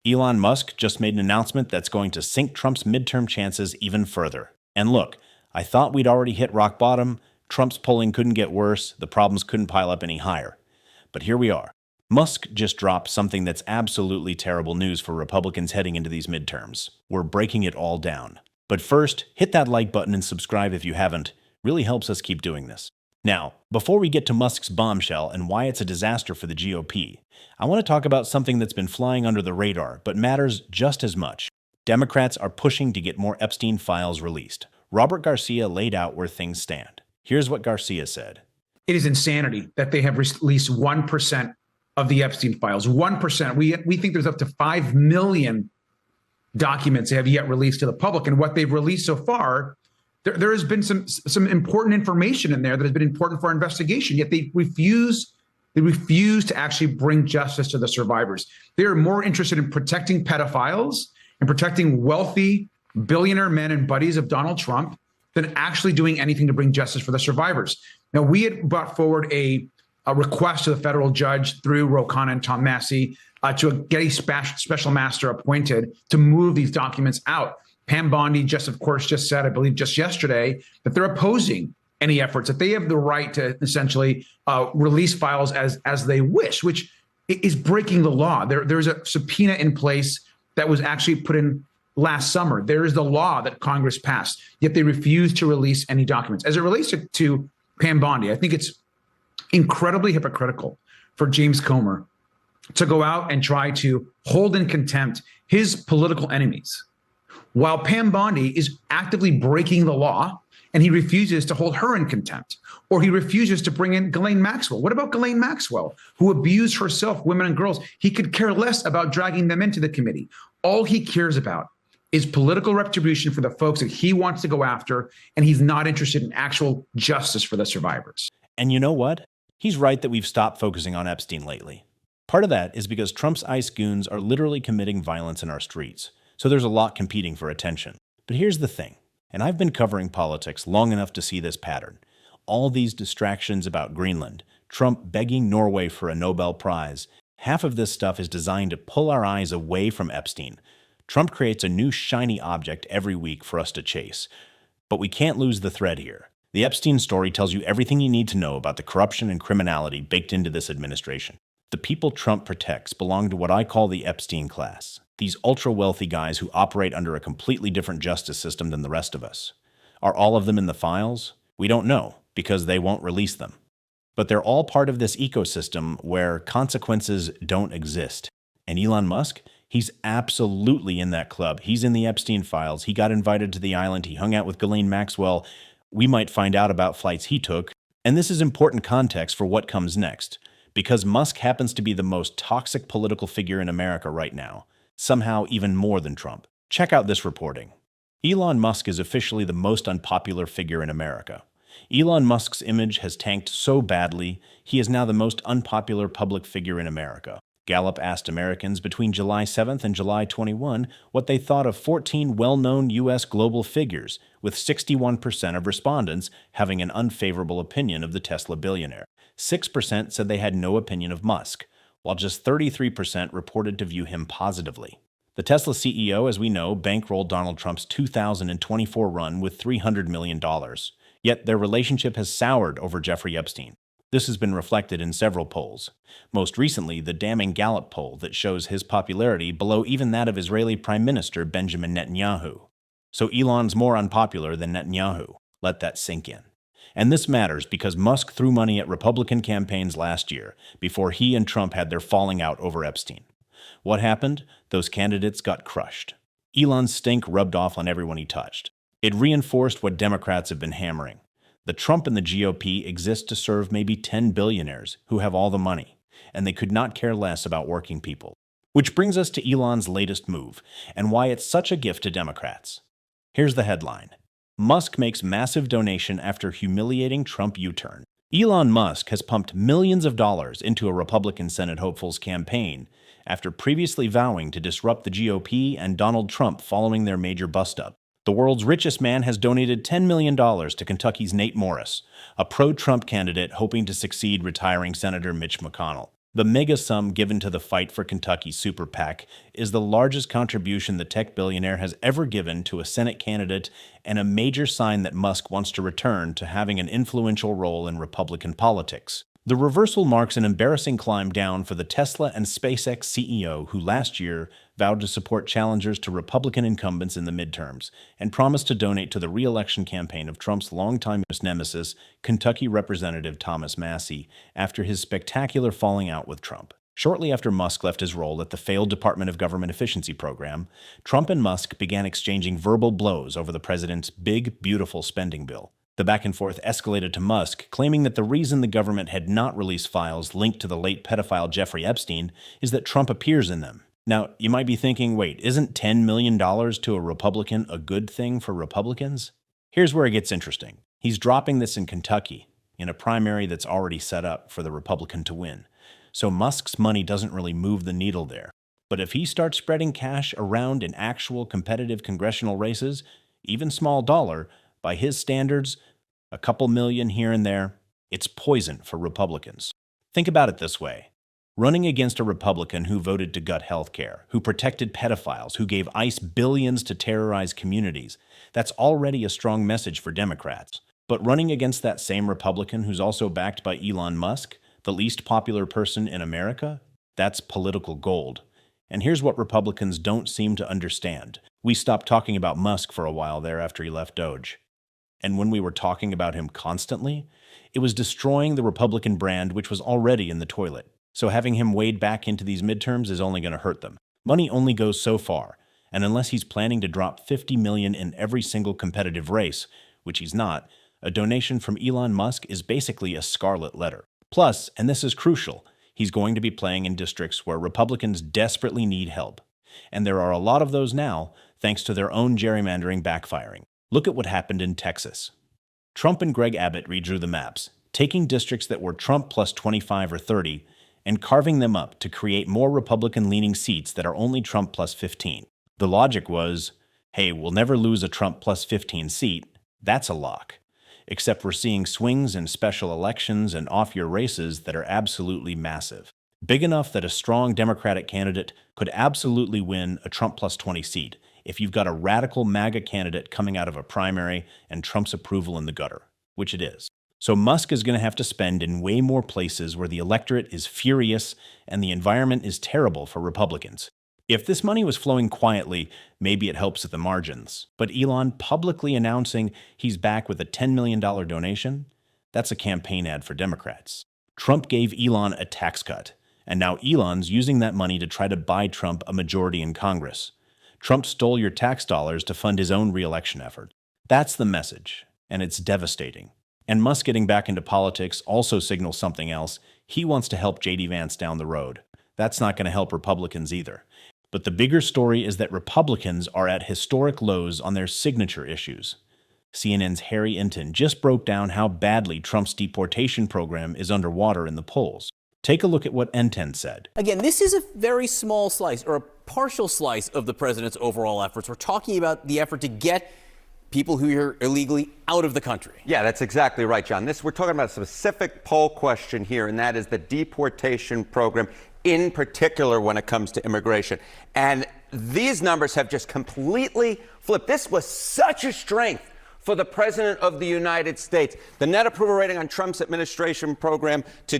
Elon Musk just made an announcement that's going to sink Trump's midterm chances even further. And look, I thought we'd already hit rock bottom. Trump's polling couldn't get worse. The problems couldn't pile up any higher. But here we are. Musk just dropped something that's absolutely terrible news for Republicans heading into these midterms. We're breaking it all down. But first, hit that like button and subscribe if you haven't. Really helps us keep doing this. Now, before we get to Musk's bombshell and why it's a disaster for the GOP, I want to talk about something that's been flying under the radar but matters just as much. Democrats are pushing to get more Epstein files released. Robert Garcia laid out where things stand. Here's what Garcia said. It is insanity that they have released 1% of the Epstein files. 1%. We think there's up to 5 million documents they have yet released to the public. And what they've released so far, there has been some important information in there that has been important for our investigation, yet they refuse to actually bring justice to the survivors. They are more interested in protecting pedophiles and protecting wealthy billionaire men and buddies of Donald Trump than actually doing anything to bring justice for the survivors. Now, we had brought forward a request to the federal judge through Ro Khanna and Tom Massey to get a special master appointed to move these documents out. Pam Bondi just said, I believe just yesterday, that they're opposing any efforts, that they have the right to essentially release files as they wish, which is breaking the law. There's a subpoena in place that was actually put in last summer. There is the law that Congress passed, yet they refuse to release any documents. As it relates to Pam Bondi, I think it's incredibly hypocritical for James Comer to go out and try to hold in contempt his political enemies, while Pam Bondi is actively breaking the law and he refuses to hold her in contempt, or he refuses to bring in Ghislaine Maxwell. What about Ghislaine Maxwell, who abused herself, women and girls? He could care less about dragging them into the committee. All he cares about is political retribution for the folks that he wants to go after, and he's not interested in actual justice for the survivors. And you know what? He's right that we've stopped focusing on Epstein lately. Part of that is because Trump's ICE goons are literally committing violence in our streets, so there's a lot competing for attention. But here's the thing, and I've been covering politics long enough to see this pattern. All these distractions about Greenland, Trump begging Norway for a Nobel Prize, half of this stuff is designed to pull our eyes away from Epstein. Trump creates a new shiny object every week for us to chase. But we can't lose the thread here. The Epstein story tells you everything you need to know about the corruption and criminality baked into this administration. The people Trump protects belong to what I call the Epstein class. These ultra-wealthy guys who operate under a completely different justice system than the rest of us. Are all of them in the files? We don't know, because they won't release them. But they're all part of this ecosystem where consequences don't exist. And Elon Musk? He's absolutely in that club. He's in the Epstein files. He got invited to the island. He hung out with Ghislaine Maxwell. We might find out about flights he took. And this is important context for what comes next, because Musk happens to be the most toxic political figure in America right now. Somehow even more than Trump. Check out this reporting. Elon Musk is officially the most unpopular figure in America. Elon Musk's image has tanked so badly, he is now the most unpopular public figure in America. Gallup asked Americans between July 7th and July 21 what they thought of 14 well-known U.S. global figures, with 61% of respondents having an unfavorable opinion of the Tesla billionaire. 6% said they had no opinion of Musk, while just 33% reported to view him positively. The Tesla CEO, as we know, bankrolled Donald Trump's 2024 run with $300 million. Yet their relationship has soured over Jeffrey Epstein. This has been reflected in several polls. Most recently, the damning Gallup poll that shows his popularity below even that of Israeli Prime Minister Benjamin Netanyahu. So Elon's more unpopular than Netanyahu. Let that sink in. And this matters because Musk threw money at Republican campaigns last year before he and Trump had their falling out over Epstein. What happened? Those candidates got crushed. Elon's stink rubbed off on everyone he touched. It reinforced what Democrats have been hammering. The Trump and the GOP exist to serve maybe 10 billionaires who have all the money, and they could not care less about working people. Which brings us to Elon's latest move, and why it's such a gift to Democrats. Here's the headline. Musk makes massive donation after humiliating Trump U-turn. Elon Musk has pumped millions of dollars into a Republican Senate hopeful's campaign after previously vowing to disrupt the GOP and Donald Trump following their major bust-up. The world's richest man has donated $10 million to Kentucky's Nate Morris, a pro-Trump candidate hoping to succeed retiring Senator Mitch McConnell. The mega sum given to the Fight for Kentucky Super PAC is the largest contribution the tech billionaire has ever given to a Senate candidate and a major sign that Musk wants to return to having an influential role in Republican politics. The reversal marks an embarrassing climb down for the Tesla and SpaceX CEO who last year vowed to support challengers to Republican incumbents in the midterms and promised to donate to the re-election campaign of Trump's longtime nemesis, Kentucky Representative Thomas Massie, after his spectacular falling out with Trump. Shortly after Musk left his role at the failed Department of Government Efficiency program, Trump and Musk began exchanging verbal blows over the president's big, beautiful spending bill. The back and forth escalated to Musk, claiming that the reason the government had not released files linked to the late pedophile Jeffrey Epstein is that Trump appears in them. Now, you might be thinking, wait, isn't $10 million to a Republican a good thing for Republicans? Here's where it gets interesting. He's dropping this in Kentucky, in a primary that's already set up for the Republican to win. So Musk's money doesn't really move the needle there. But if he starts spreading cash around in actual competitive congressional races, even small dollar, by his standards, a couple million here and there, it's poison for Republicans. Think about it this way. Running against a Republican who voted to gut health care, who protected pedophiles, who gave ICE billions to terrorize communities, that's already a strong message for Democrats. But running against that same Republican who's also backed by Elon Musk, the least popular person in America, that's political gold. And here's what Republicans don't seem to understand. We stopped talking about Musk for a while there after he left Doge. And when we were talking about him constantly, it was destroying the Republican brand, which was already in the toilet. So having him wade back into these midterms is only going to hurt them. Money only goes so far, and unless he's planning to drop $50 million in every single competitive race, which he's not, a donation from Elon Musk is basically a scarlet letter. Plus, and this is crucial, he's going to be playing in districts where Republicans desperately need help. And there are a lot of those now, thanks to their own gerrymandering backfiring. Look at what happened in Texas. Trump and Greg Abbott redrew the maps, taking districts that were Trump plus 25 or 30 and carving them up to create more Republican-leaning seats that are only Trump plus 15. The logic was, hey, we'll never lose a Trump plus 15 seat. That's a lock. Except we're seeing swings in special elections and off-year races that are absolutely massive. Big enough that a strong Democratic candidate could absolutely win a Trump plus 20 seat if you've got a radical MAGA candidate coming out of a primary and Trump's approval in the gutter, which it is. So Musk is going to have to spend in way more places where the electorate is furious and the environment is terrible for Republicans. If this money was flowing quietly, maybe it helps at the margins. But Elon publicly announcing he's back with a $10 million donation, that's a campaign ad for Democrats. Trump gave Elon a tax cut, and now Elon's using that money to try to buy Trump a majority in Congress. Trump stole your tax dollars to fund his own re-election effort. That's the message, and it's devastating. And Musk getting back into politics also signals something else. He wants to help J.D. Vance down the road. That's not going to help Republicans either. But the bigger story is that Republicans are at historic lows on their signature issues. CNN's Harry Inton just broke down how badly Trump's deportation program is underwater in the polls. Take a look at what Inton said. Again, this is a very small slice or a partial slice of the president's overall efforts. We're talking about the effort to get people who are illegally out of the country. Yeah, that's exactly right, John. We're talking about a specific poll question here, and that is the deportation program, in particular when it comes to immigration. And these numbers have just completely flipped. This was such a strength for the President of the United States. The net approval rating on Trump's administration program to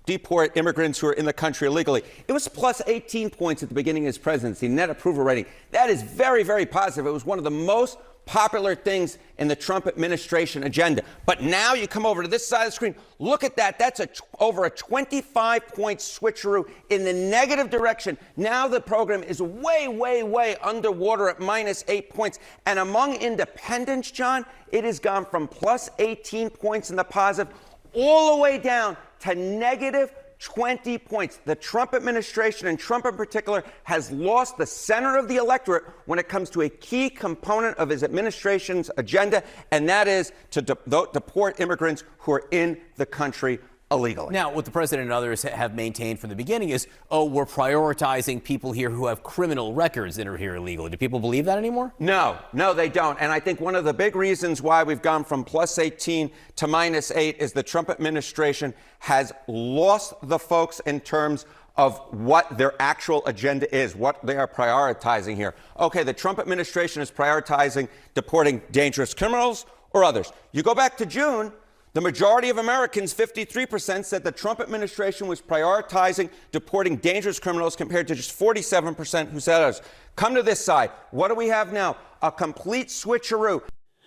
deport immigrants who are in the country illegally, it was plus 18 points at the beginning of his presidency, net approval rating. That is very, very positive. It was one of the most popular things in the Trump administration agenda. But now you come over to this side of the screen, look at that. That's over a 25-point switcheroo in the negative direction. Now the program is way, way, way underwater at minus 8 points. And among independents, John, it has gone from plus 18 points in the positive all the way down to negative 20 points. The Trump administration, and Trump in particular, has lost the center of the electorate when it comes to a key component of his administration's agenda, and that is to deport immigrants who are in the country illegally. Now, what the president and others have maintained from the beginning is, oh, we're prioritizing people here who have criminal records that are here illegally. Do people believe that anymore? No, they don't. And I think one of the big reasons why we've gone from plus 18 to minus 8 is the Trump administration has lost the folks in terms of what their actual agenda is, what they are prioritizing here. Okay, the Trump administration is prioritizing deporting dangerous criminals or others. You go back to June, the majority of Americans, 53%, said the Trump administration was prioritizing deporting dangerous criminals compared to just 47% who said others. Come to this side. What do we have now? A complete switcheroo.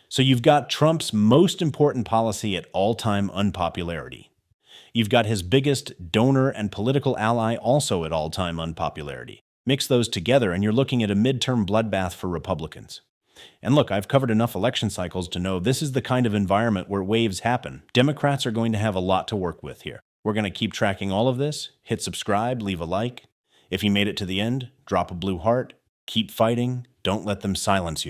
So you've got Trump's most important policy at all-time unpopularity. You've got his biggest donor and political ally also at all-time unpopularity. Mix those together and you're looking at a midterm bloodbath for Republicans. And look, I've covered enough election cycles to know this is the kind of environment where waves happen. Democrats are going to have a lot to work with here. We're going to keep tracking all of this. Hit subscribe, leave a like. If you made it to the end, drop a blue heart. Keep fighting. Don't let them silence you.